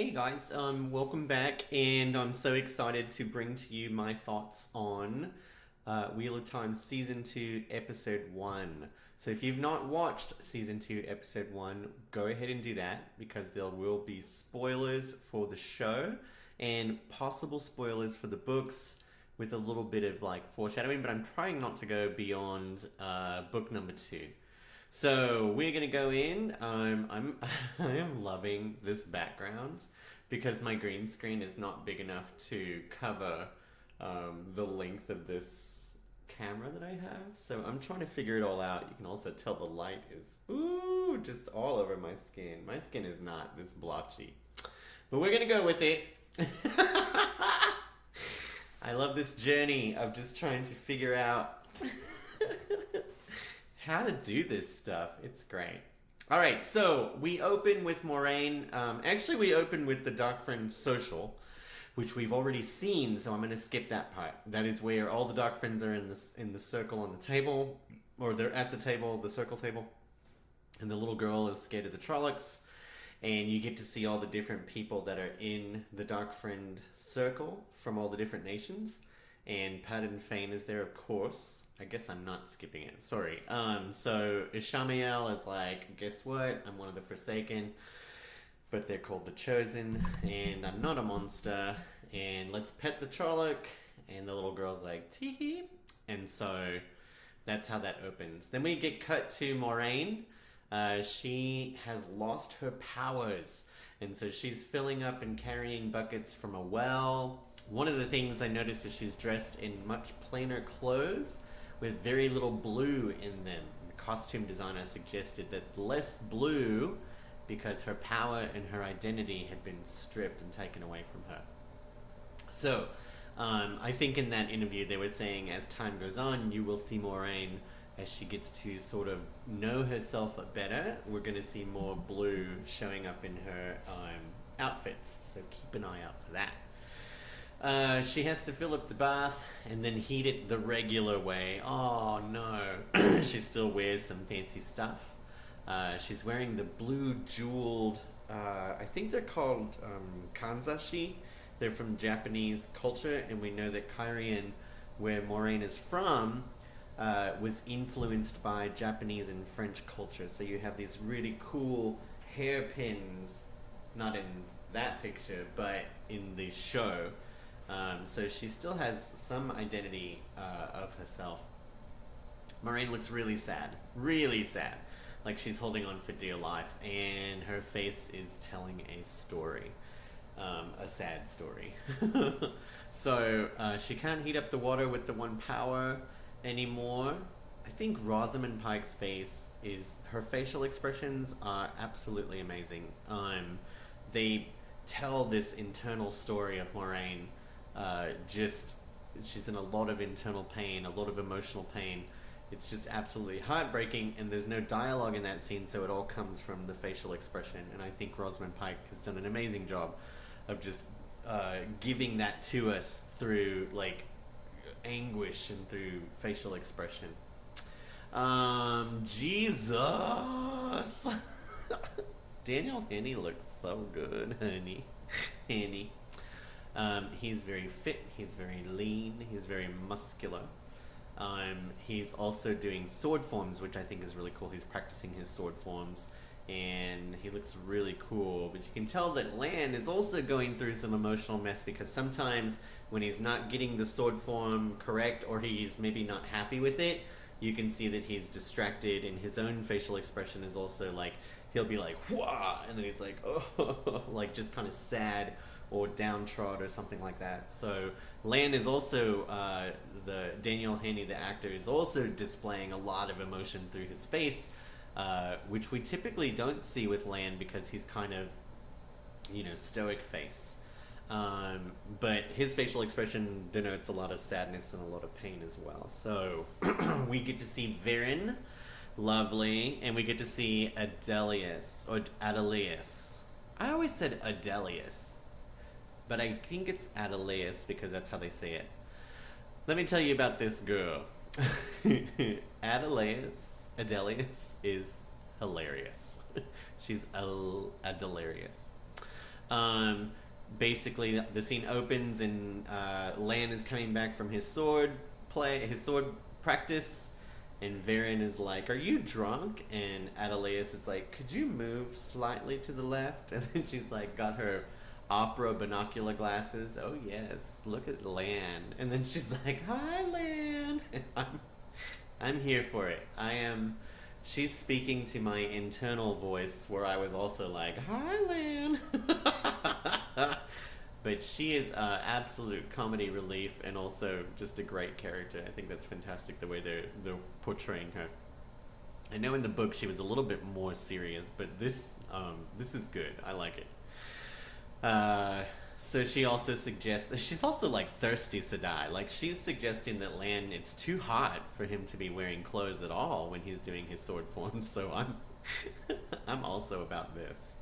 Hey guys, welcome back, and I'm so excited to bring to you my thoughts on Wheel of Time Season 2, Episode 1. So, if you've not watched Season 2, Episode 1, go ahead and do that because there will be spoilers for the show and possible spoilers for the books with a little bit of like foreshadowing, but I'm trying not to go beyond book number 2. So we're gonna go in. I am loving this background because my green screen is not big enough to cover the length of this camera that I have. So I'm trying to figure it all out. You can also tell the light is just all over my skin. My skin is not this blotchy, but we're gonna go with it. I love this journey of just trying to figure out how to do this stuff. It's great. All right, so we open with Moraine. Actually, we open with the Dark Friend social, which we've already seen. So I'm going to skip that part. That is where all the Dark Friends are in the circle on the table, or they're at the table, the circle table, and the little girl is scared of the Trollocs, and you get to see all the different people that are in the Dark Friend circle from all the different nations, and Padan Fain is there, of course. I guess I'm not skipping it. Sorry. So Ishamael is like, guess what? I'm one of the Forsaken, but they're called the Chosen, and I'm not a monster. And let's pet the Trolloc. And the little girl's like, tee hee. And so that's how that opens. Then we get cut to Moraine. She has lost her powers, and so she's filling up and carrying buckets from a well. One of the things I noticed is she's dressed in much plainer clothes with very little blue in them. The costume designer suggested that less blue because her power and her identity had been stripped and taken away from her. So, I think in that interview they were saying as time goes on, you will see Moraine as she gets to sort of know herself better. We're going to see more blue showing up in her outfits, so keep an eye out for that. She has to fill up the bath and then heat it the regular way. Oh no. She still wears some fancy stuff. She's wearing the blue jeweled, I think they're called kanzashi. They're from Japanese culture, and we know that Cairhien, where Moraine is from, was influenced by Japanese and French culture. So you have these really cool hairpins, not in that picture, but in the show. So she still has some identity of herself. Moraine looks really sad. Really sad. Like she's holding on for dear life, and her face is telling a story. A sad story. So she can't heat up the water with the one power anymore. I think Rosamund Pike's face is... her facial expressions are absolutely amazing. They tell this internal story of Moraine. She's in a lot of internal pain, a lot of emotional pain. It's just absolutely heartbreaking, and there's no dialogue in that scene, so it all comes from the facial expression. And I think Rosamund Pike has done an amazing job of just giving that to us through like anguish and through facial expression. Jesus. Daniel Henney looks so good, honey. Henny. He's very fit, he's very lean, he's very muscular. He's also doing sword forms, which I think is really cool. He's practicing his sword forms, and he looks really cool. But you can tell that Lan is also going through some emotional mess, because sometimes when he's not getting the sword form correct, or he's maybe not happy with it, you can see that he's distracted, and his own facial expression is also like, he'll be like, whoa, and then he's like, oh, like just kind of sad or downtrodden or something like that. So Lan is also, the Daniel Henney, the actor, is also displaying a lot of emotion through his face, which we typically don't see with Lan because he's kind of, stoic face. But his facial expression denotes a lot of sadness and a lot of pain as well. So we get to see Viren, lovely, and we get to see Adelius, or Adelius. I always said Adelius, but I think it's Adelius because that's how they say it. Let me tell you about this girl. Adelius is hilarious. She's Adelarious. Um, Basically, the scene opens and Lan is coming back from his sword practice, and Varen is like, "Are you drunk?" And Adelaus is like, "Could you move slightly to the left?" And then she's like, got her opera binocular glasses. "Oh yes, look at Lan." And then she's like, "Hi, Lan." And I'm here for it. I am. She's speaking to my internal voice, where I was also like, "Hi, Lan." But she is absolute comedy relief and also just a great character. I think that's fantastic the way they're portraying her. I know in the book she was a little bit more serious, but this is good. I like it. So she also suggests that she's also like thirsty Sedai. Like she's suggesting that Lan, it's too hot for him to be wearing clothes at all when he's doing his sword form. So I'm I'm also about this.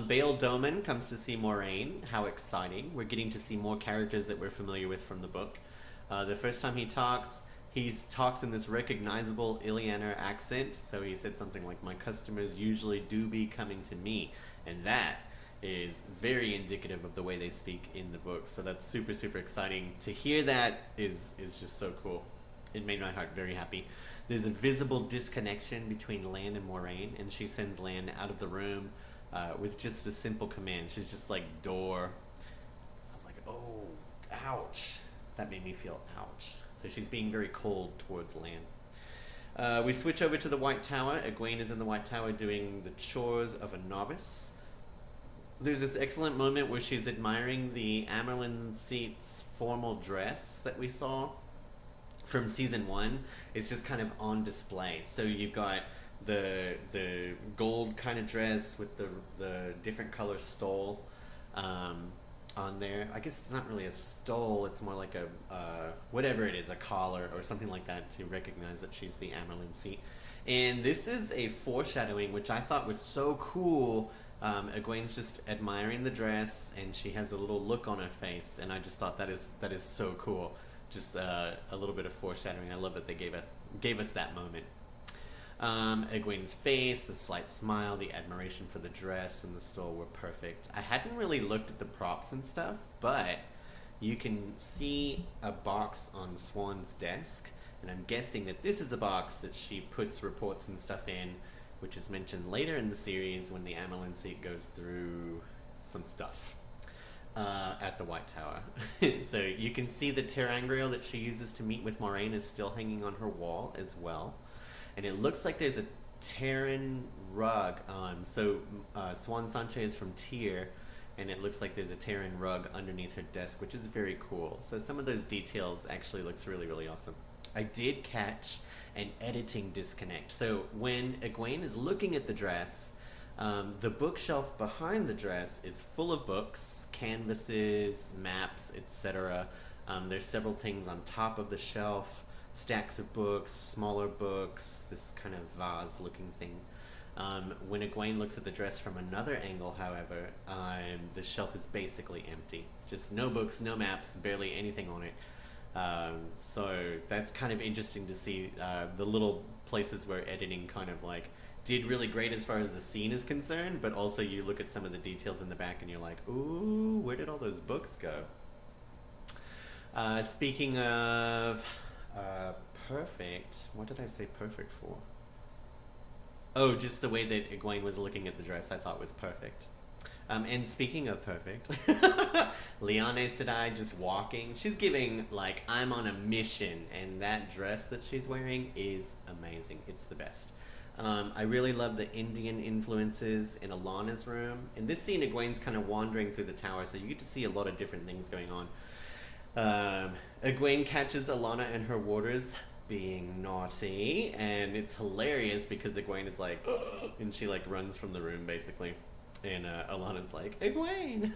Bail Doman comes to see Moraine. How exciting. We're getting to see more characters that we're familiar with from the book. The first time he talks in this recognizable Ilianer accent. So he said something like, "My customers usually do be coming to me." And that is very indicative of the way they speak in the book. So that's super, super exciting. To hear that is just so cool. It made my heart very happy. There's a visible disconnection between Lan and Moraine, and she sends Lan out of the room with just a simple command. She's just like, "Door." I was like, "Oh, ouch." That made me feel ouch. So she's being very cold towards Lan. We switch over to the White Tower. Egwene is in the White Tower doing the chores of a novice. There's this excellent moment where she's admiring the Amyrlin Seat's formal dress that we saw from season 1. It's just kind of on display. So you've got the gold kind of dress with the different color stole on there. I guess it's not really a stole. It's more like a whatever it is, a collar or something like that to recognize that she's the Amyrlin Seat. And this is a foreshadowing, which I thought was so cool. Egwene's just admiring the dress, and she has a little look on her face, and I just thought that is so cool. Just a little bit of foreshadowing. I love that they gave us that moment. Egwene's face, the slight smile, the admiration for the dress and the stole were perfect. I hadn't really looked at the props and stuff, but you can see a box on Swan's desk, and I'm guessing that this is a box that she puts reports and stuff in, which is mentioned later in the series when the Amyrlin Seat goes through some stuff at the White Tower. So you can see the ter'angreal that she uses to meet with Moraine is still hanging on her wall as well. And it looks like there's a Terran rug. Swan Sanche is from Tyr, and it looks like there's a Terran rug underneath her desk, which is very cool. So some of those details actually looks really, really awesome. I did catch an editing disconnect. So when Egwene is looking at the dress, the bookshelf behind the dress is full of books, canvases, maps, etc. There's several things on top of the shelf, stacks of books, smaller books, this kind of vase-looking thing. When Egwene looks at the dress from another angle, however, the shelf is basically empty. Just no books, no maps, barely anything on it. So that's kind of interesting to see the little places where editing kind of like did really great as far as the scene is concerned, but also you look at some of the details in the back and you're like, ooh, where did all those books go? Speaking of perfect, what did I say perfect for? Oh, just the way that Egwene was looking at the dress I thought was perfect. And speaking of perfect, Liane Sedai just walking. She's giving, like, I'm on a mission, and that dress that she's wearing is amazing. It's the best. I really love the Indian influences in Alana's room. In this scene, Egwene's kind of wandering through the tower, so you get to see a lot of different things going on. Egwene catches Alana and her warders being naughty, and it's hilarious because Egwene is like, ugh, and she, like, runs from the room, basically. And Alana's like, Egwene!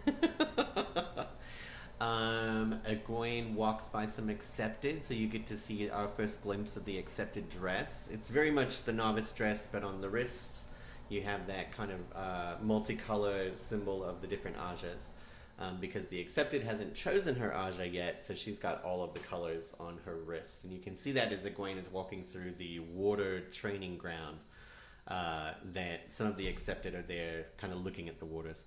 Egwene walks by some accepted, so you get to see our first glimpse of the accepted dress. It's very much the novice dress, but on the wrists you have that kind of multicolored symbol of the different Ajas. Because the accepted hasn't chosen her Aja yet, so she's got all of the colors on her wrist. And you can see that as Egwene is walking through the water training ground. That some of the accepted are there kind of looking at the waters.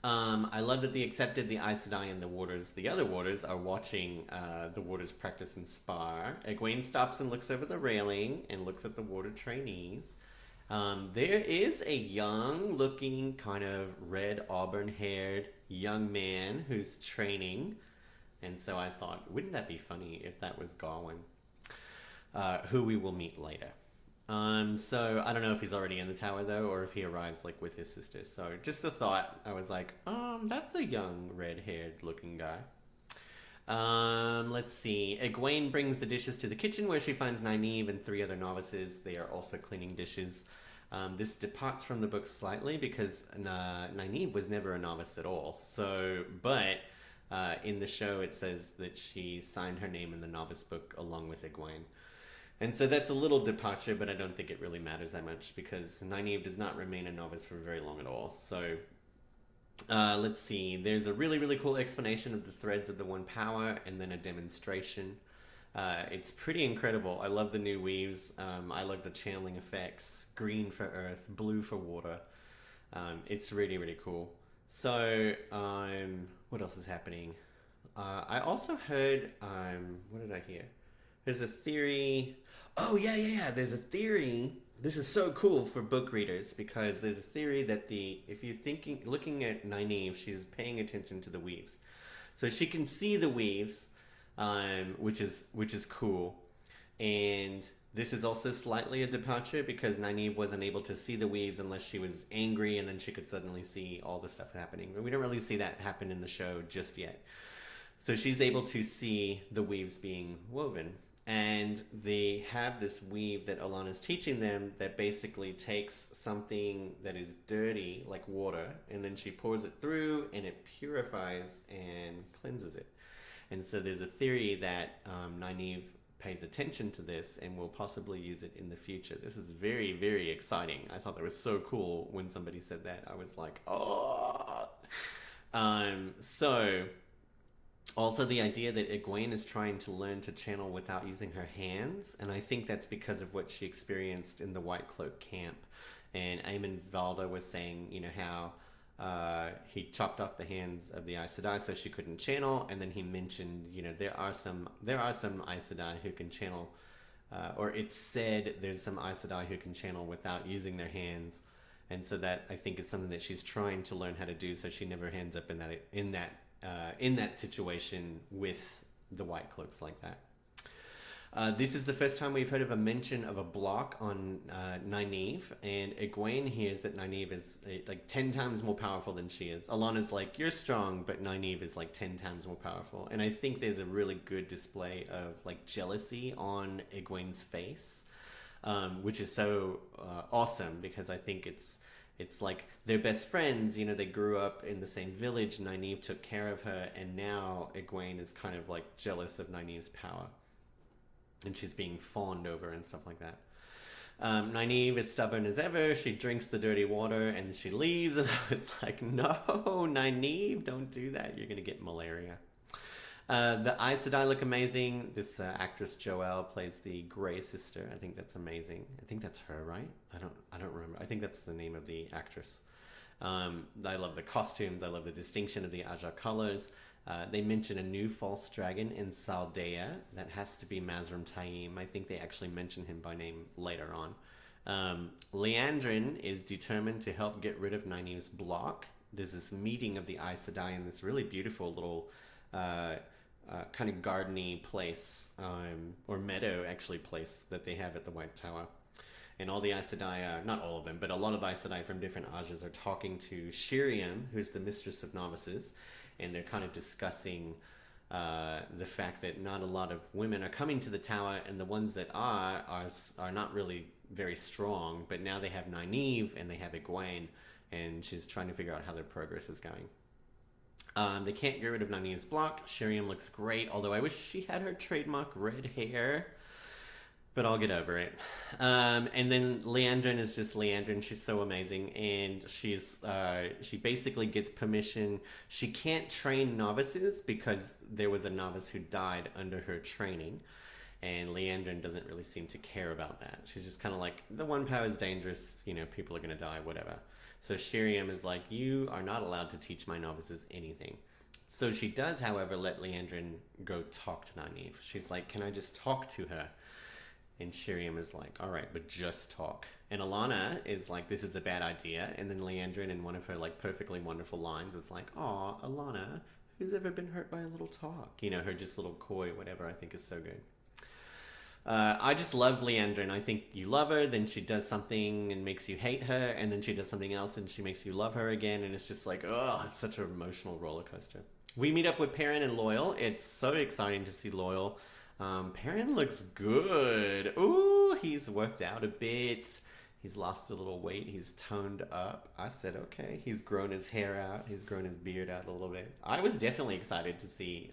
I love that they accepted the Aes Sedai and the Warders. The other Warders are watching the Warders practice and spar. Egwene stops and looks over the railing and looks at the Warder trainees. There is a young looking, kind of red auburn haired young man who's training. And so I thought, wouldn't that be funny if that was Gawain, who we will meet later. So I don't know if he's already in the tower though, or if he arrives like with his sister. So just the thought, I was like, that's a young red-haired looking guy. Let's see. Egwene brings the dishes to the kitchen where she finds Nynaeve and 3 other novices. They are also cleaning dishes. This departs from the book slightly because Nynaeve was never a novice at all. So, but in the show it says that she signed her name in the novice book along with Egwene. And so that's a little departure, but I don't think it really matters that much because Nynaeve does not remain a novice for very long at all. So let's see. There's a really, really cool explanation of the threads of the One Power and then a demonstration. It's pretty incredible. I love the new weaves. I love the channeling effects. Green for earth, blue for water. It's really, really cool. So what else is happening? I also heard, what did I hear? There's a theory. Oh, yeah. There's a theory. This is so cool for book readers because there's a theory that if you're looking at Nynaeve, she's paying attention to the weaves. So she can see the weaves, which is cool. And this is also slightly a departure because Nynaeve wasn't able to see the weaves unless she was angry and then she could suddenly see all the stuff happening. But we don't really see that happen in the show just yet. So she's able to see the weaves being woven. And they have this weave that Alana's teaching them that basically takes something that is dirty, like water, and then she pours it through and it purifies and cleanses it. And so there's a theory that Nynaeve pays attention to this and will possibly use it in the future. This is very, very exciting. I thought that was so cool when somebody said that. I was like, oh! Also, the idea that Egwene is trying to learn to channel without using her hands, and I think that's because of what she experienced in the White Cloak camp. And Eamon Valda was saying, how he chopped off the hands of the Aes Sedai so she couldn't channel, and then he mentioned, there are some Aes Sedai who can channel, or it's said there's some Aes Sedai who can channel without using their hands, and so that I think is something that she's trying to learn how to do, so she never ends up in that situation with the White Cloaks like that. This is the first time we've heard of a mention of a block on Nynaeve, and Egwene hears that Nynaeve is like 10 times more powerful than she is. Alana's like, you're strong, but Nynaeve is like 10 times more powerful. And I think there's a really good display of like jealousy on Egwene's face, which is so awesome because I think it's like they're best friends, they grew up in the same village, Nynaeve took care of her, and now Egwene is kind of like jealous of Nynaeve's power. And she's being fawned over and stuff like that. Nynaeve is stubborn as ever. She drinks the dirty water and she leaves. And I was like, no, Nynaeve, don't do that. You're going to get malaria. The Aes Sedai look amazing. This actress Joelle plays the Grey sister. I think that's amazing. I think that's her, right? I don't remember. I think that's the name of the actress. I love the costumes. I love the distinction of the Aja colors. They mention a new false dragon in Saldea. That has to be Mazrim Taim. I think they actually mention him by name later on. Liandrin is determined to help get rid of Nynaeve's block. There's this meeting of the Aes Sedai in this really beautiful little kind of gardeny place, or meadow actually place that they have at the White Tower. And all the Aes Sedai, not all of them, but a lot of Aes Sedai from different Ajas are talking to Shiriam, who's the mistress of novices, and they're kind of discussing the fact that not a lot of women are coming to the tower, and the ones that are not really very strong, but now they have Nynaeve and they have Egwene, and she's trying to figure out how their progress is going. They can't get rid of Nynaeve's block. Shiriam looks great, although I wish she had her trademark red hair. But I'll get over it. And then Liandrin is just Liandrin. She's so amazing. And she basically gets permission. She can't train novices because there was a novice who died under her training. And Leandrin doesn't really seem to care about that. She's just kind of like, the one power is dangerous, you know, people are going to die, whatever. So Shiriam is like, you are not allowed to teach my novices anything. So she does, however, let Leandrin go talk to Nynaeve. She's like, can I just talk to her? And Shiriam is like, all right, but just talk. And Alana is like, this is a bad idea. And then Leandrin, in one of her like perfectly wonderful lines, is like, aw, Alana, who's ever been hurt by a little talk? You know, her just little coy, whatever, I think is so good. I just love Leandrin. I think you love her, then she does something and makes you hate her, and then she does something else and she makes you love her again, and it's just like, oh, it's such an emotional roller coaster. We meet up with Perrin and Loial. It's so exciting to see Loial. Perrin looks good. Ooh, he's worked out a bit. He's lost a little weight. He's toned up. I said, okay. He's grown his hair out. He's grown his beard out a little bit. I was definitely excited to see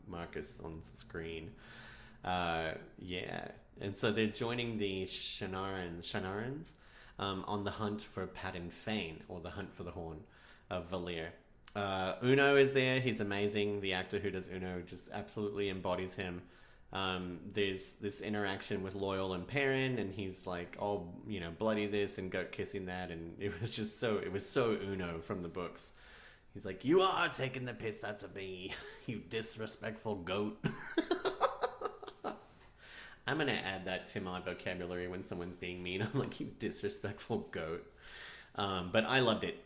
Marcus on screen. Yeah. And so they're joining the Shannarans on the hunt for Padan Fain, or the hunt for the Horn of Valir. Uno is there. He's amazing. The actor who does Uno just absolutely embodies him. There's this interaction with Loial and Perrin, and he's like, oh, you know, bloody this and goat kissing that, and it was so Uno from the books. He's like, you are taking the piss out of me, you disrespectful goat. I'm gonna add that to my vocabulary when someone's being mean. I'm like, you disrespectful goat. But I loved it.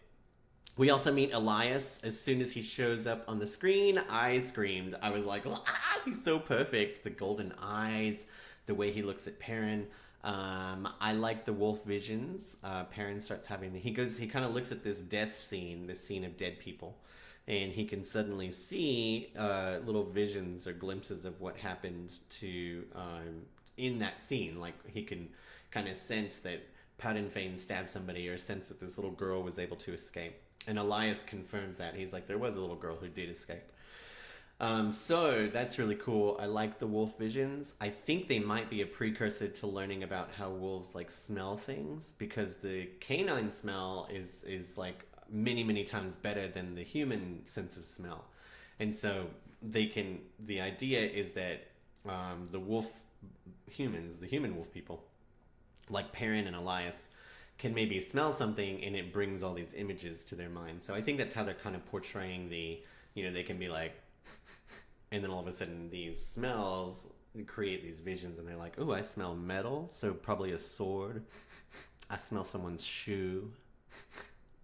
We also meet Elyas. As soon as he shows up on the screen, I screamed. I was like, ah, he's so perfect. The golden eyes, the way he looks at Perrin. I like the wolf visions. Perrin starts having he kind of looks at this death scene, this scene of dead people, and he can suddenly see little visions or glimpses of what happened to in that scene. Like, he can kind of sense that Padan Fain stabbed somebody, or sense that this little girl was able to escape. And Elyas confirms that. He's like, there was a little girl who did escape. So that's really cool. I like the wolf visions. I think they might be a precursor to learning about how wolves like smell things, because the canine smell is like many times better than the human sense of smell. And so the idea is that the human wolf people, like Perrin and Elyas, can maybe smell something and it brings all these images to their mind. So I think that's how they're kind of portraying they can be like, and then all of a sudden these smells create these visions, and they're like, oh, I smell metal, so probably a sword. I smell someone's shoe.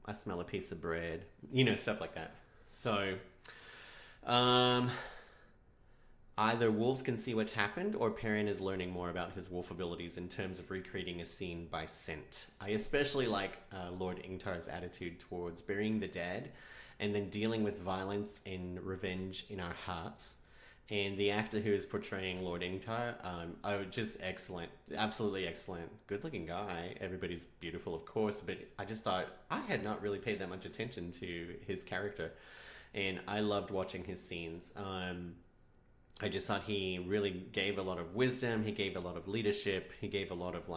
I smell a piece of bread. Stuff like that. So, either wolves can see what's happened, or Perrin is learning more about his wolf abilities in terms of recreating a scene by scent. I especially like Lord Ingtar's attitude towards burying the dead and then dealing with violence and revenge in our hearts. And the actor who is portraying Lord Ingtar, just excellent. Absolutely excellent. Good looking guy. Everybody's beautiful, of course, but I just thought I had not really paid that much attention to his character. And I loved watching his scenes. I just thought he really gave a lot of wisdom. He gave a lot of leadership. He gave a lot of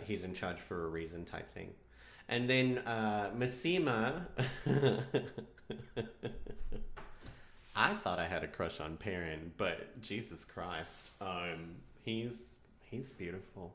he's in charge for a reason type thing. And then Masema, I thought I had a crush on Perrin, but Jesus Christ, he's beautiful.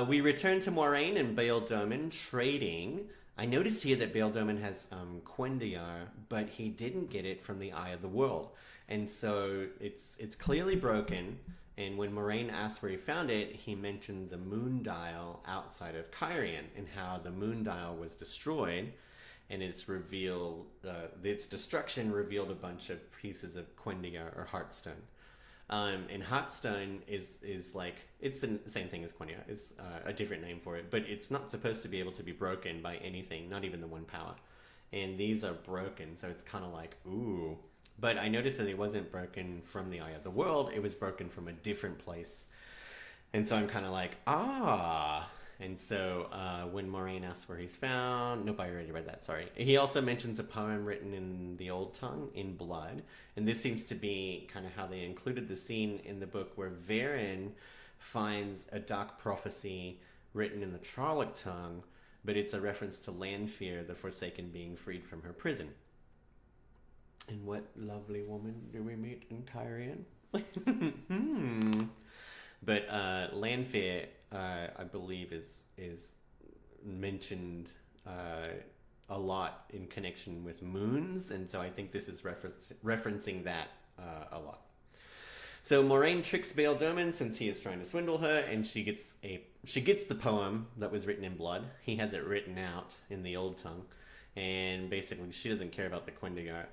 We return to Moiraine and Bael Domin trading. I noticed here that Bael Domin has cuendillar, but he didn't get it from the Eye of the World. And so it's clearly broken. And when Moiraine asks where he found it, he mentions a moon dial outside of Cairhien, and how the moon dial was destroyed, and its destruction revealed a bunch of pieces of cuendillar or heartstone. And heartstone is like, it's the same thing as cuendillar. It's a different name for it, but it's not supposed to be able to be broken by anything, not even the one power. And these are broken, so it's kind of like, ooh. But I noticed that it wasn't broken from the Eye of the World. It was broken from a different place. And so I'm kind of like, ah. And so when Moiraine asks where he's found... Nope, I already read that, sorry. He also mentions a poem written in the Old Tongue, in blood. And this seems to be kind of how they included the scene in the book where Verin finds a dark prophecy written in the Trolloc tongue, but it's a reference to Lanfear, the Forsaken, being freed from her prison. And what lovely woman do we meet in Cairhien? Hmm. But Lanfear, I believe, is mentioned a lot in connection with moons, and so I think this is referencing that a lot. So Moraine tricks Bail Doman since he is trying to swindle her, and she gets the poem that was written in blood. He has it written out in the old tongue, and basically she doesn't care about the Quendigo.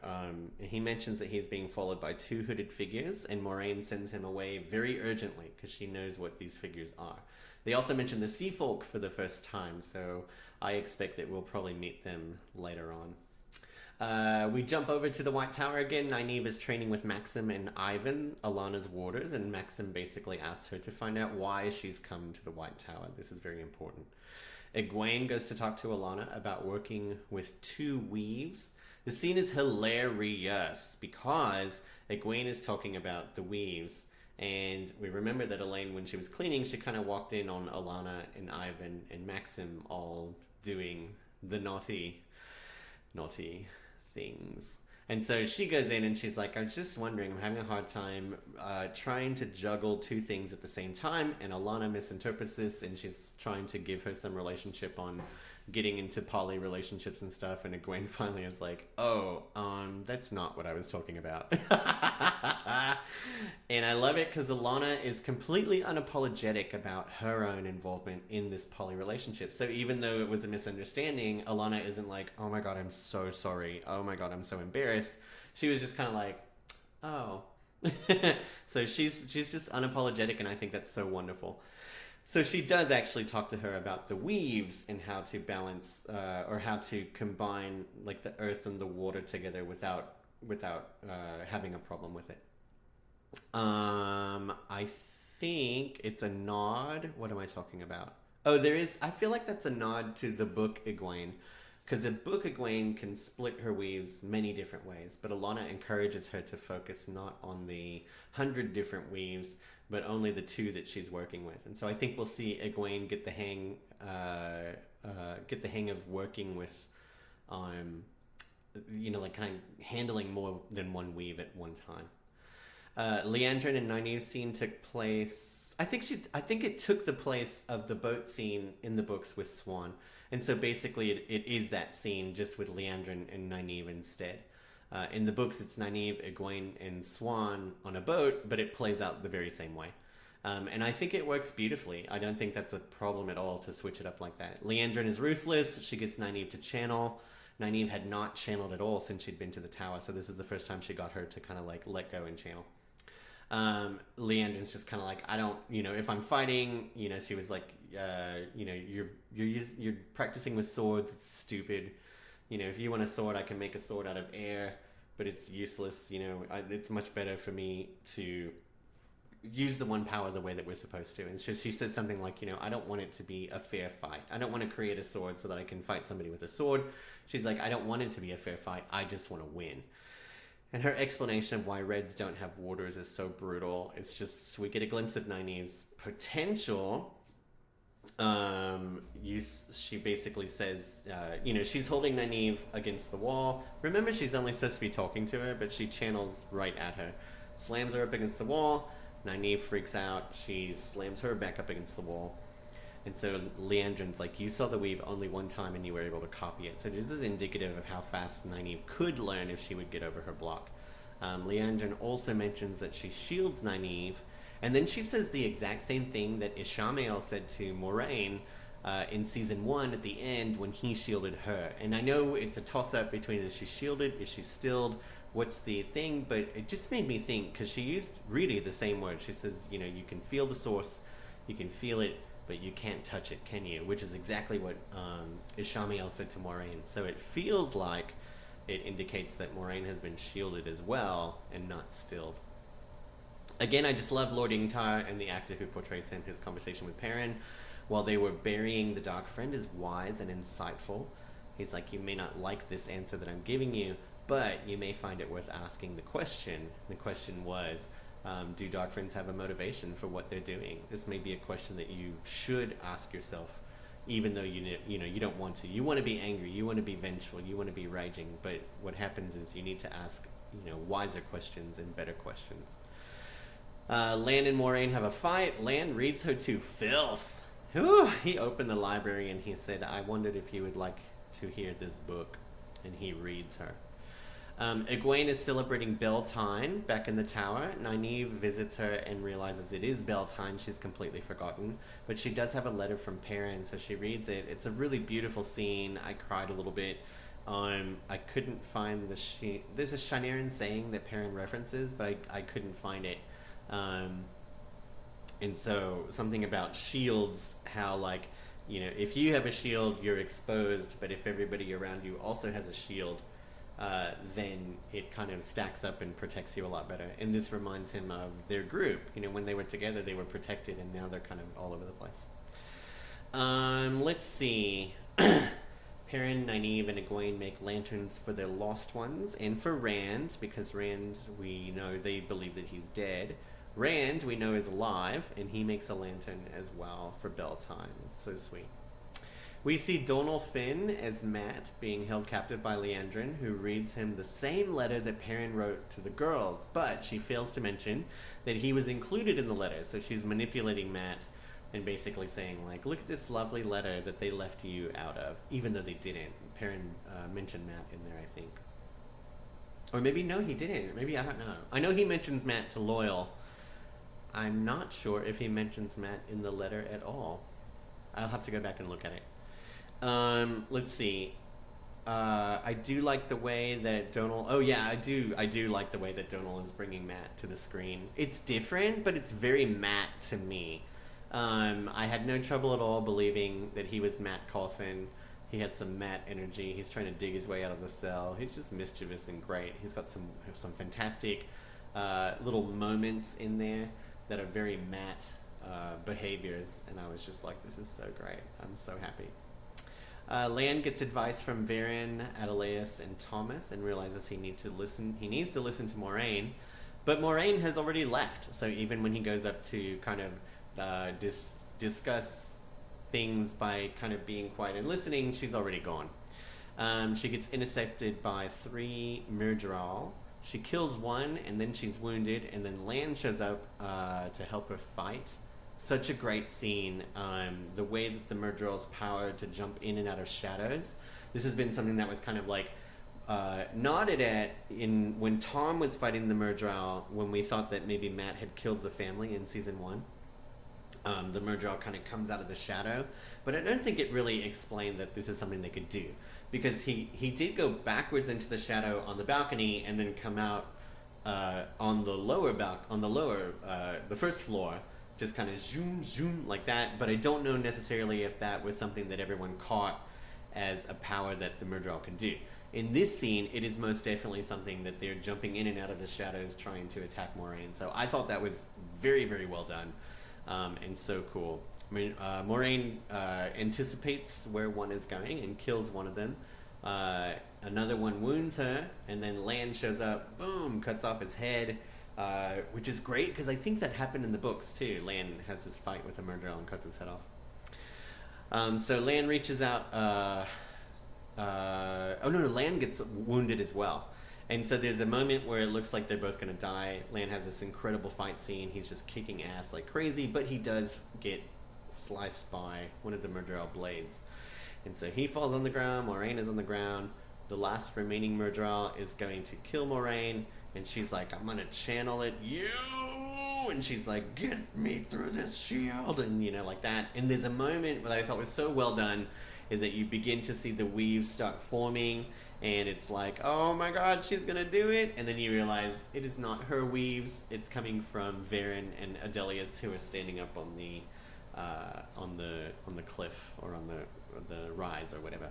He mentions that he's being followed by two hooded figures, and Moraine sends him away very urgently because she knows what these figures are. They also mention the Sea Folk for the first time, so I expect that we'll probably meet them later on. We jump over to the White Tower again. Nynaeve is training with Maxim and Ivan, Alana's warders, and Maxim basically asks her to find out why she's come to the White Tower. This is very important. Egwene goes to talk to Alana about working with two weaves. The scene is hilarious because Egwene is talking about the weaves, and we remember that Elaine, when she was cleaning, she kind of walked in on Alana and Ivan and Maxim all doing the naughty things. And so she goes in and she's like, I was just wondering, I'm having a hard time trying to juggle two things at the same time. And Alana misinterprets this and she's trying to give her some relationship on getting into poly relationships and stuff. And Egwene finally is like, oh, that's not what I was talking about. And I love it because Alana is completely unapologetic about her own involvement in this poly relationship. So even though it was a misunderstanding, Alana isn't like, oh my god, I'm so sorry. Oh my god, I'm so embarrassed. She was just kind of like, oh. So she's just unapologetic, and I think that's so wonderful. So she does actually talk to her about the weaves and how to balance or how to combine like the earth and the water together without having a problem with it. I think it's a nod. What am I talking about? Oh, there is. I feel like that's a nod to the book Egwene, because the book Egwene can split her weaves many different ways, but Alana encourages her to focus not on the 100 different weaves, but only the two that she's working with. And so I think we'll see Egwene get the hang of working with, like kind of handling more than one weave at one time. Leandrin and Nynaeve scene took place. I think it took the place of the boat scene in the books with Swan, and so basically it is that scene just with Leandrin and Nynaeve instead. In the books, it's Nynaeve, Egwene, and Swan on a boat, but it plays out the very same way. And I think it works beautifully. I don't think that's a problem at all to switch it up like that. Leandrin is ruthless. She gets Nynaeve to channel. Nynaeve had not channeled at all since she'd been to the tower, so this is the first time she got her to kind of like let go and channel. Leandrin's just kind of like, I don't, if I'm fighting, she was like, you're practicing with swords. It's stupid. If you want a sword, I can make a sword out of air, but it's useless. It's much better for me to use the one power the way that we're supposed to. And she said something like, I don't want it to be a fair fight. I don't want to create a sword so that I can fight somebody with a sword. She's like, I don't want it to be a fair fight. I just want to win. And her explanation of why Reds don't have warders is so brutal. It's just, we get a glimpse of Nynaeve's potential. She basically says, she's holding Nynaeve against the wall. Remember, she's only supposed to be talking to her, but she channels right at her. Slams her up against the wall. Nynaeve freaks out. She slams her back up against the wall. And so Leandrin's like, you saw the weave only one time and you were able to copy it. So this is indicative of how fast Nynaeve could learn if she would get over her block. Leandrin also mentions that she shields Nynaeve, and then she says the exact same thing that Ishamael said to Moraine in season 1 at the end when he shielded her. And I know it's a toss-up between is she shielded, is she stilled, what's the thing, but it just made me think, because she used really the same word. She says, you can feel the source, you can feel it, but you can't touch it, can you? Which is exactly what Ishamael said to Moraine. So it feels like it indicates that Moraine has been shielded as well and not stilled. Again, I just love Lord Ingtar and the actor who portrays him. His conversation with Perrin while they were burying the Dark Friend is wise and insightful. He's like, you may not like this answer that I'm giving you, but you may find it worth asking the question. The question was, do Dark Friends have a motivation for what they're doing? This may be a question that you should ask yourself, even though you don't want to. You want to be angry, you want to be vengeful, you want to be raging, but what happens is you need to ask wiser questions and better questions. Lan and Moraine have a fight. Lan reads her to filth. Whew. He opened the library and he said, I wondered if you would like to hear this book. And he reads her. Egwene is celebrating Beltane back in the tower. Nynaeve visits her and realizes it is Beltane. She's completely forgotten. But she does have a letter from Perrin, so she reads it. It's a really beautiful scene. I cried a little bit. I couldn't find there's a Shannarian saying that Perrin references, but I couldn't find it. And so something about shields, how like, you know, if you have a shield, you're exposed, but if everybody around you also has a shield, then it kind of stacks up and protects you a lot better. And this reminds him of their group. You know, when they were together, they were protected, and now they're kind of all over the place. Let's see. Perrin, Nynaeve, and Egwene make lanterns for their lost ones, and for Rand, because Rand, we know they believe that he's dead. Rand, we know, is alive, and he makes a lantern as well for Beltane. It's so sweet. We see Donal Finn as Mat being held captive by Liandrin, who reads him the same letter that Perrin wrote to the girls, but she fails to mention that he was included in the letter, so she's manipulating Mat and basically saying, like, look at this lovely letter that they left you out of, even though they didn't. Perrin mentioned Mat in there, I think. Or maybe, no, he didn't. Maybe, I don't know. I know he mentions Mat to Loial. I'm not sure if he mentions Mat in the letter at all. I'll have to go back and look at it. Let's see. I do like the way that Donal... Oh, yeah, I do like the way that Donal is bringing Mat to the screen. It's different, but it's very Mat to me. I had no trouble at all believing that he was Mat Cawthon. He had some Mat energy. He's trying to dig his way out of the cell. He's just mischievous and great. He's got some fantastic little moments in there that are very Mat behaviors, and I was just like, this is so great. I'm so happy. Lan gets advice from Verin, Adeleas, and Thomas, and realizes he needs to listen to Moraine, but Moraine has already left. So even when he goes up to kind of discuss things by kind of being quiet and listening, she's already gone. She gets intercepted by 3 Myrddraal. She kills one, and then she's wounded, and then Lan shows up to help her fight. Such a great scene. The way that the Myrddraal's power to jump in and out of shadows. This has been something that was kind of like nodded at when Tom was fighting the Myrddraal, when we thought that maybe Mat had killed the family in season 1. The Myrddraal kind of comes out of the shadow, but I don't think it really explained that this is something they could do, because he did go backwards into the shadow on the balcony and then come out on the first floor, just kind of zoom like that. But I don't know necessarily if that was something that everyone caught as a power that the Myrddraal can do. In this scene, it is most definitely something that they're jumping in and out of the shadows trying to attack Moraine. So I thought that was very, very well done, and so cool. I mean, Moraine anticipates where one is going and kills one of them. Another one wounds her, and then Lan shows up, boom, cuts off his head. Which is great, because I think that happened in the books too. Lan has this fight with a Myrddraal and cuts his head off. So Lan reaches out. Lan gets wounded as well. And so there's a moment where it looks like they're both going to die. Lan has this incredible fight scene. He's just kicking ass like crazy, but he does get sliced by one of the Myrddraal blades. And so he falls on the ground. Moraine is on the ground. The last remaining Myrddraal is going to kill Moraine. And she's like, I'm going to channel it, you! And she's like, get me through this shield! And, you know, like that. And there's a moment that I thought was so well done, is that you begin to see the weaves start forming, and it's like, oh my god, she's going to do it! And then you realize it is not her weaves, it's coming from Verin and Adeleas, who are standing up on the cliff, or on the rise, or whatever.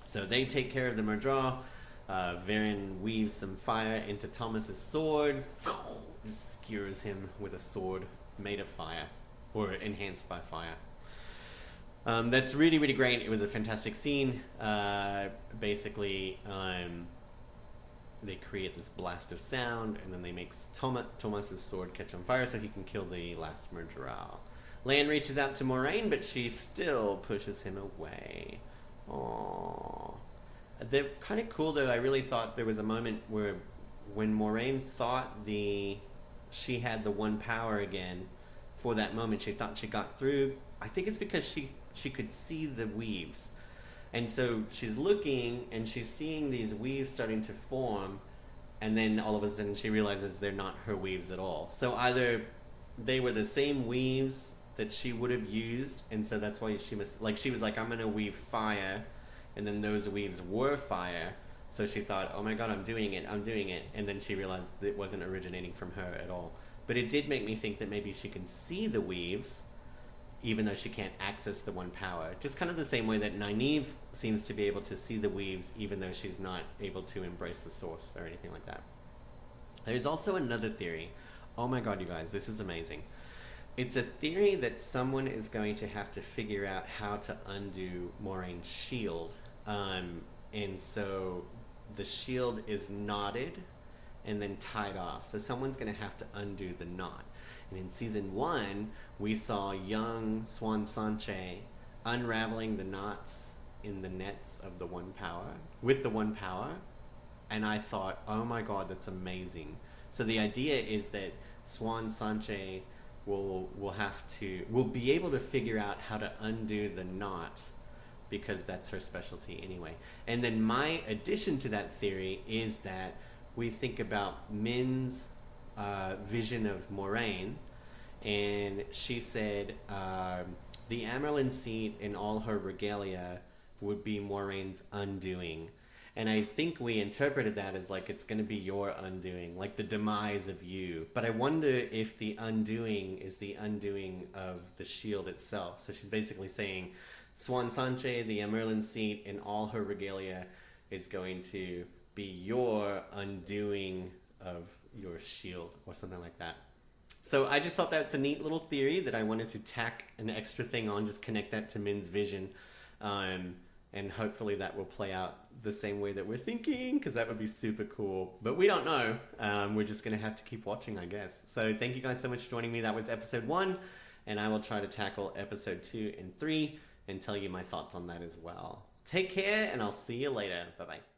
So they take care of the Myrddraal. Verin weaves some fire into Thomas's sword, just skewers him with a sword made of fire, or enhanced by fire. That's really, really great. It was a fantastic scene. Basically, they create this blast of sound, and then they make Thomas's sword catch on fire so he can kill the last Myrddraal. Lan reaches out to Moraine, but she still pushes him away. Aww. They're kind of cool, though. I really thought there was a moment where, when Moraine thought the she had the one power again for that moment. She thought she got through. I think it's because she could see the weaves. And so she's looking and she's seeing these weaves starting to form, and then all of a sudden she realizes they're not her weaves at all. So either they were the same weaves that she would have used, and so that's why she must, like, she was like, I'm gonna weave fire, and then those weaves were fire. So she thought, oh my god, I'm doing it, and then she realized it wasn't originating from her at all. But it did make me think that maybe she can see the weaves, even though she can't access the one power. Just kind of the same way that Nynaeve seems to be able to see the weaves, even though she's not able to embrace the source or anything like that. There's also another theory. Oh my god, you guys, this is amazing. It's a theory that someone is going to have to figure out how to undo Moraine's shield. And so the shield is knotted and then tied off. So someone's going to have to undo the knot. And in season 1, we saw young Siuan Sanche unraveling the knots in the nets of the one power, with the one power. And I thought, oh my god, that's amazing. So the idea is that Siuan Sanche will be able to figure out how to undo the knot, because that's her specialty anyway. And then my addition to that theory is that we think about Min's vision of Moraine, and she said the Amyrlin seat in all her regalia would be Moraine's undoing. And I think we interpreted that as like, it's going to be your undoing, like the demise of you. But I wonder if the undoing is the undoing of the shield itself. So she's basically saying Siuan Sanche, the Amyrlin seat in all her regalia, is going to be your undoing of your shield, or something like that. So I just thought that's a neat little theory that I wanted to tack an extra thing on, just connect that to Min's vision. And hopefully that will play out the same way that we're thinking, because that would be super cool. But we don't know. We're just going to have to keep watching, I guess. So thank you guys so much for joining me. That was episode 1, and I will try to tackle episode 2 and 3 and tell you my thoughts on that as well. Take care, and I'll see you later. Bye-bye.